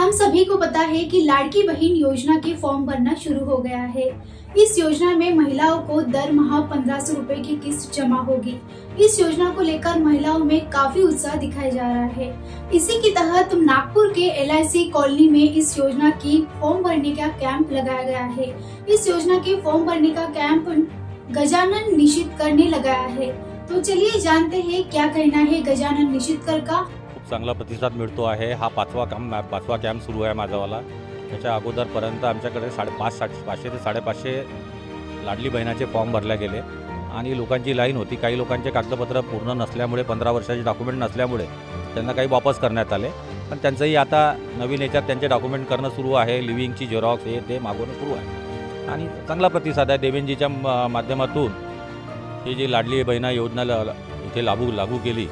हम सभी को पता है कि लाड़की बहन योजना के फॉर्म भरना शुरू हो गया है। इस योजना में महिलाओं को दर माह 1500 रुपए की किस्त जमा होगी। इस योजना को लेकर महिलाओं में काफी उत्साह दिखाया जा रहा है। इसी के तहत नागपुर के LIC कॉलोनी में इस योजना की फॉर्म भरने का कैंप लगाया गया है। इस योजना के फॉर्म भरने का कैंप गजानन निशितकर ने लगाया है। तो चलिए जानते हैं क्या कहना है गजानन निशितकर का। चांगला प्रतिसाद मिळतो आहे। हा पाचवा कॅम्प सुरू आहे माझावाला। त्याच्या अगोदरपर्यंत आमच्याकडे 550 ते 550 लाडली बहिणाचे फॉर्म भरले गेले आणि लोकांची लाईन होती। काही लोकांचे कागदपत्र पूर्ण नसल्यामुळे 15 वर्षाचे डॉक्युमेंट नसल्यामुळे त्यांना काही वापस करण्यात आले, पण त्यांचंही आता नवीन याच्यात त्यांचे डॉक्युमेंट करणं सुरू आहे। लिव्हिंगची झेरॉक्स हे ते मागवणं सुरू आहे आणि चांगला प्रतिसाद आहे। देवेंजीच्या माध्यमातून ही जी लाडली बहिणा योजना इथे लागू केली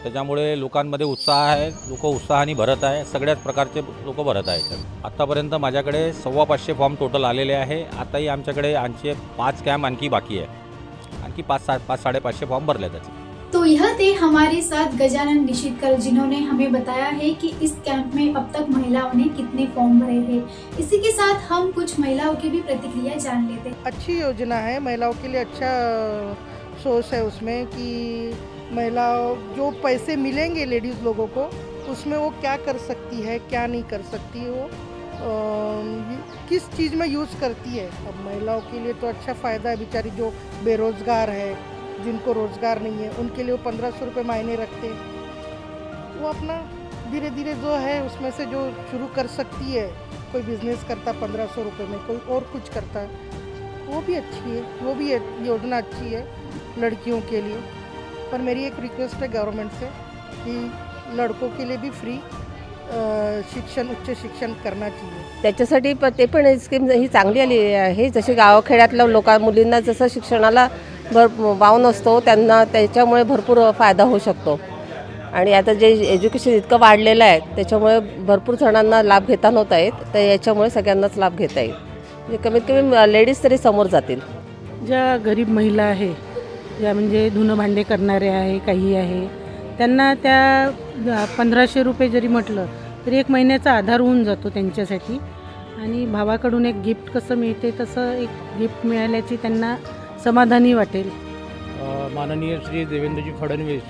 त्याच्यामुळे लोकांमध्ये उत्साह आहे। लोक उत्साहाने भरत आहे। सगळ्याच प्रकारचे लोक भरत आहेत। आतापर्यंत माझ्याकडे 550 फॉर्म टोटल आलेले आहे। आताही आमच्याकडे 5 कॅम्प आणखी बाकी आहे। आणखी 5-5.5 फॉर्म भरले जाते। तो यह थे हमारे साथ गजानन निशितकर, जिन्होंने हमें बताया है कि इस कैंप में अब तक महिलाओं ने कितने फॉर्म भरे हैं। इसी के साथ हम कुछ महिलाओं की भी प्रतिक्रिया जान लेते हैं। अच्छी योजना है, महिलाओं के लिए अच्छा सोच है उसमें कि महिला जो पैसे मिलेंगे लेडीज़ लोगों को उसमें वो क्या कर सकती है क्या नहीं कर सकती, वो किस चीज़ में यूज़ करती है। अब महिलाओं के लिए तो अच्छा फ़ायदा है। बेचारी जो बेरोज़गार है, जिनको रोज़गार नहीं है, उनके लिए वो 1500 रुपये मायने रखते हैं। वो अपना धीरे धीरे जो है उसमें से जो शुरू कर सकती है। कोई बिज़नेस करता 1500 रुपये में, कोई और कुछ करता है, वो भी अच्छी है। वो भी योजना अच्छी है लड़कियों के लिए। पर मेरी एक रिक्वेस्ट है गवर्नमेंट से कि लड़कों के लिए भी फ्री शिक्षण, उच्च शिक्षण करना चाहिए। त्याच्यासाठी ते पण स्कीम ही चांगली आली आहे। जसे गावाखेड्यातल्या मुलींना जसं शिक्षणाला वाव नसतो त्यांना त्याच्यामुळे भरपूर फायदा होऊ शकतो आणि आता जे एज्युकेशन इतकं वाढलेलं आहे त्याच्यामुळे भरपूर जणांना लाभ घेता होत आहेत। तर याच्यामुळे सगळ्यांनाच लाभ घेता येईल। म्हणजे कमीत कमी लेडीज तरी समोर जातील। ज्या गरीब महिला आहे, ज्या म्हणजे धुणं भांडे करणारे आहे, काही आहे, त्यांना त्या 1500 रुपये जरी म्हटलं तरी एक महिन्याचा आधार होऊन जातो त्यांच्यासाठी। आणि भावाकडून एक गिफ्ट कसं मिळते तसं एक गिफ्ट मिळाल्याची त्यांना समाधानी वाटेल। माननीय श्री देवेंद्रजी फडणवीस,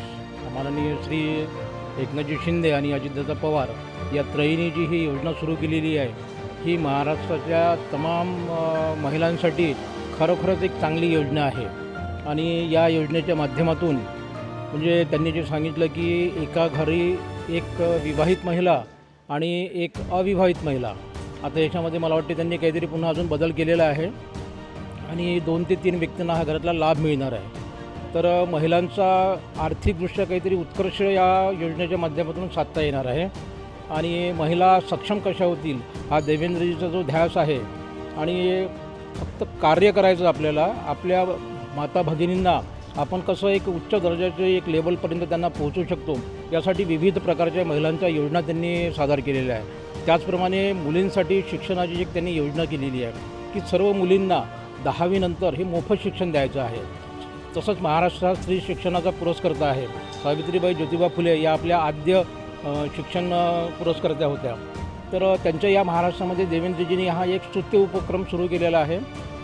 माननीय श्री एकनाथजी शिंदे आणि अजितदादा पवार या त्रयींनी जी ही योजना सुरू केलेली आहे, ही महाराष्ट्राच्या तमाम महिलांसाठी खरोखरच एक चांगली योजना आहे। आणि या योजनेच्या माध्यमातून म्हणजे त्यांनी जे सांगितलं की एका घरी एक विवाहित महिला आणि एक अविवाहित महिला, आता याच्यामध्ये मला वाटते त्यांनी काहीतरी पुन्हा अजून बदल केलेला आहे आणि 2 ते 3 व्यक्तींना हा घरातला लाभ मिळणार आहे। तर महिलांचा आर्थिकदृष्ट्या काहीतरी उत्कर्ष या योजनेच्या माध्यमातून साधता येणार आहे आणि महिला सक्षम कशा होतील हा देवेंद्रजीचा जो ध्यास आहे। आणि फक्त कार्य करायचं आपल्याला, आपल्या माता भगिनींना आपण कसं एक उच्च दर्जाचे एक लेवलपर्यंत त्यांना पोहोचू शकतो यासाठी विविध प्रकारच्या महिलांच्या योजना त्यांनी सादर केलेल्या आहेत। त्याचप्रमाणे मुलींसाठी शिक्षणाची एक त्यांनी योजना केलेली आहे की सर्व मुलींना 10वी नंतर हे मोफत शिक्षण द्यायचं आहे। तसंच महाराष्ट्रात स्त्री शिक्षणाचा पुरस्कर्ता आहे सावित्रीबाई ज्योतिबा फुले या आपल्या आद्य शिक्षण पुरस्कर्त्या होत्या। तर त्यांच्या या महाराष्ट्रामध्ये देवेंद्रजींनी हा एक स्तुत्य उपक्रम सुरू केलेला आहे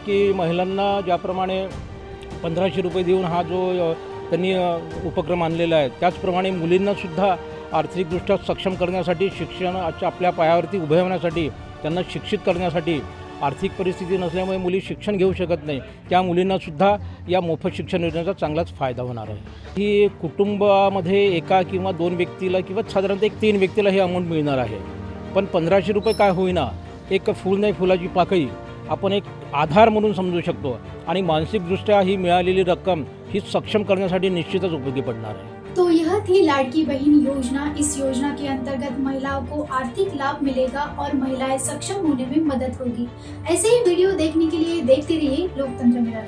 की महिलांना ज्याप्रमाणे 1500 रुपये देऊन हा जो त्यांनी उपक्रम आणलेला आहे, त्याचप्रमाणे मुलींनासुद्धा आर्थिकदृष्ट्या सक्षम करण्यासाठी, शिक्षणाच्या आपल्या पायावरती उभे होण्यासाठी, त्यांना शिक्षित करण्यासाठी आर्थिक परिस्थिती नसल्यामुळे मुली शिक्षण घेऊ शकत नाही, त्या मुलींनासुद्धा या मोफत शिक्षण योजनेचा चांगलाच फायदा होणार आहे। ही कुटुंबामध्ये एका किंवा 2 व्यक्तीला किंवा साधारणतः एक 3 व्यक्तीला हे अमाऊंट मिळणार आहे। पण 1500 रुपये काय होईना, एक फूल नाही फुलाची पाकळी आपण एक आधार म्हणून समजू शकतो आणि मानसिकदृष्ट्या ही मिळालेली रक्कम ही सक्षम करण्यासाठी निश्चितच उपयोगी पडणार आहे। तो यह थी लाड़की बहन योजना। इस योजना के अंतर्गत महिलाओं को आर्थिक लाभ मिलेगा और महिलाएं सक्षम होने में मदद होगी। ऐसे ही वीडियो देखने के लिए देखते रहिए लोकतंत्र मिरर।